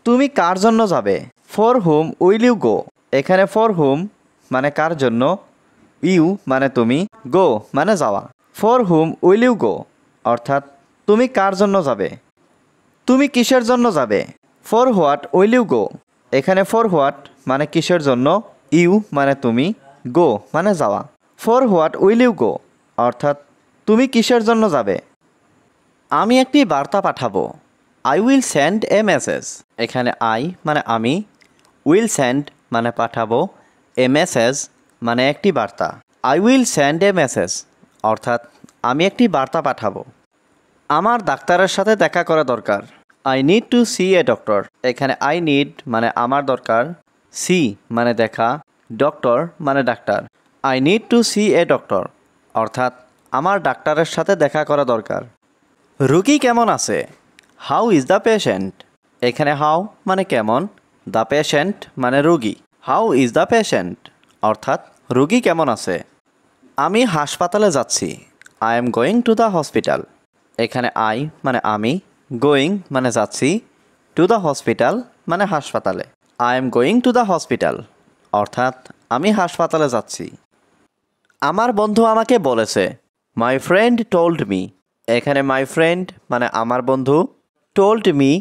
তুমি কার জন্য যাবে? For whom will you go? এখানে ফর হুম মানে কার জন্য, ইউ মানে তুমি, গো মানে যাওয়া। For whom will you go অর্থাৎ তুমি কার জন্য যাবে। তুমি কিসের জন্য যাবে? For what will you go? এখানে ফর হোয়াট মানে কিসের জন্য, ইউ মানে তুমি, গো মানে যাওয়া। For what will you go অর্থাৎ তুমি কিসের জন্য যাবে। আমি একটি বার্তা পাঠাবো। I will send a message. এখানে আই মানে আমি, উইল সেন্ড মানে পাঠাবো, এ মেসেজ মানে একটি বার্তা। I will send a message অর্থাৎ আমি একটি বার্তা পাঠাবো। আমার ডাক্তারের সাথে দেখা করা দরকার। I need to see a doctor. এখানে আই নিড মানে আমার দরকার, সি মানে দেখা, ডক্টর মানে ডাক্তার। I need to see a doctor অর্থাৎ আমার ডাক্তারের সাথে দেখা করা দরকার। রোগী কেমন আছে? How is the patient? এখানে হাউ মানে কেমন, দ্য পেশেন্ট মানে রোগী। হাউ ইজ দ্য পেশেন্ট অর্থাৎ রোগী কেমন আছে। আমি হাসপাতালে যাচ্ছি। I am going to the hospital. এখানে আই মানে আমি, গোয়িং মানে যাচ্ছি, টু দ্য হসপিটাল মানে হাসপাতালে। I am going to the hospital অর্থাৎ আমি হাসপাতালে যাচ্ছি। আমার বন্ধু আমাকে বলেছে। My friend told me. এখানে মাই ফ্রেন্ড মানে আমার বন্ধু, টোল্ড মি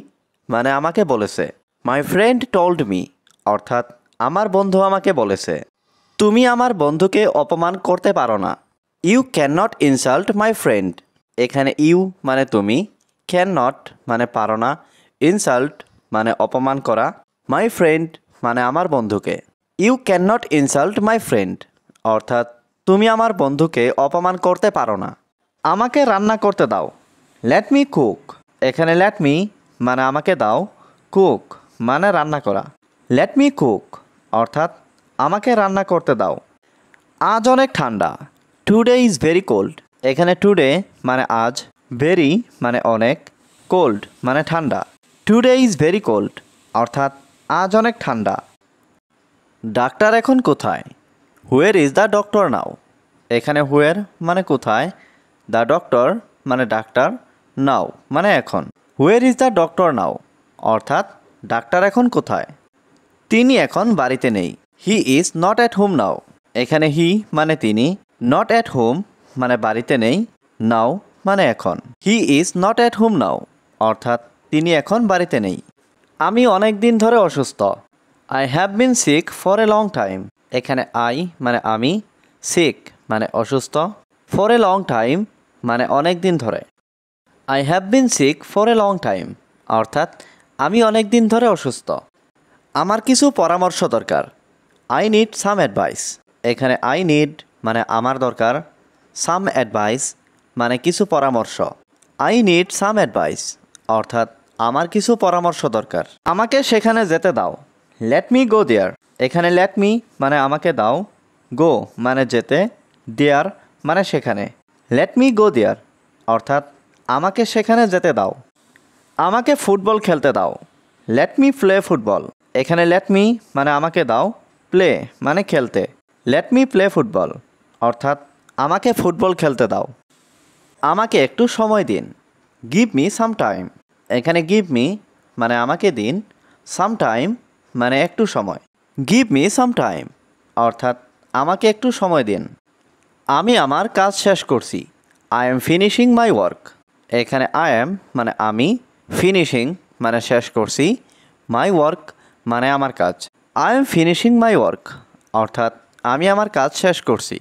মানে আমাকে বলেছে। মাই ফ্রেন্ড টোল্ড মি অর্থাৎ আমার বন্ধু আমাকে বলেছে। তুমি আমার বন্ধুকে অপমান করতে পারো না। You can not insult my friend. এখানে ইউ মানে তুমি, ক্যান নট মানে পারো না, ইনসাল্ট মানে অপমান করা, মাই ফ্রেন্ড মানে আমার বন্ধুকে। You can not insult my friend অর্থাৎ তুমি আমার বন্ধুকে অপমান করতে পারো না। আমাকে রান্না করতে দাও। Let me cook. এখানে লেট মি মানে আমাকে দাও, কুক মানে রান্না করা। লেট মি কুক অর্থাৎ আমাকে রান্না করতে দাও। আজ অনেক ঠান্ডা। Today is very cold. এখানে টুডে মানে আজ, ভেরি মানে অনেক, কোল্ড মানে ঠান্ডা। টুডে ইজ ভেরি কোল্ড অর্থাৎ আজ অনেক ঠান্ডা। ডাক্তার এখন কোথায়? হুয়ের ইজ দ্য ডক্টর নাও। এখানে হুয়ের মানে কোথায়, দ্য ডক্টর মানে ডাক্তার, নাও মানে এখন। হুয়ের ইজ দ্য ডক্টর নাও অর্থাৎ ডাক্তার এখন কোথায়। তিনি এখন বাড়িতে নেই। He is not at home now. এখানে হি মানে তিনি, নট অ্যাট হোম মানে বাড়িতে নেই, নাও মানে এখন। He is not at home now অর্থাৎ তিনি এখন বাড়িতে নেই। আমি অনেক দিন ধরে অসুস্থ। I have been sick for a long time. এখানে আই মানে আমি, সিক মানে অসুস্থ, ফর এ লং টাইম মানে অনেক দিন ধরে। I have been sick for a long time অর্থাৎ আমি অনেক দিন ধরে অসুস্থ। আমার কিছু পরামর্শ দরকার। I need some advice. এখানে আই নিড মানে আমার দরকার, সাম অ্যাডভাইস মানে কিছু পরামর্শ। আই নিড সাম অ্যাডভাইস অর্থাৎ আমার কিছু পরামর্শ দরকার। আমাকে সেখানে যেতে দাও। লেট মি গো দেয়ার। এখানে লেট মি মানে আমাকে দাও, গো মানে যেতে, দেয়ার মানে সেখানে। লেট মি গো দেয়ার অর্থাৎ আমাকে সেখানে যেতে দাও। আমাকে ফুটবল খেলতে দাও। Let me play football. এখানে লেট মি মানে আমাকে দাও, প্লে মানে খেলতে। লেট মি প্লে ফুটবল অর্থাৎ আমাকে ফুটবল খেলতে দাও। আমাকে একটু সময় দিন। Give me some time. এখানে গিভ মি মানে আমাকে দিন, সাম টাইম মানে একটু সময়। গিভ মি সাম টাইম অর্থাৎ আমাকে একটু সময় দিন। আমি আমার কাজ শেষ করছি। I am finishing my work. এখানে আই এম মানে আমি, ফিনিশিং মানে শেষ করছি, মাই ওয়ার্ক মানে আমার কাজ। I am finishing my work অর্থাৎ আমি আমার কাজ শেষ করছি।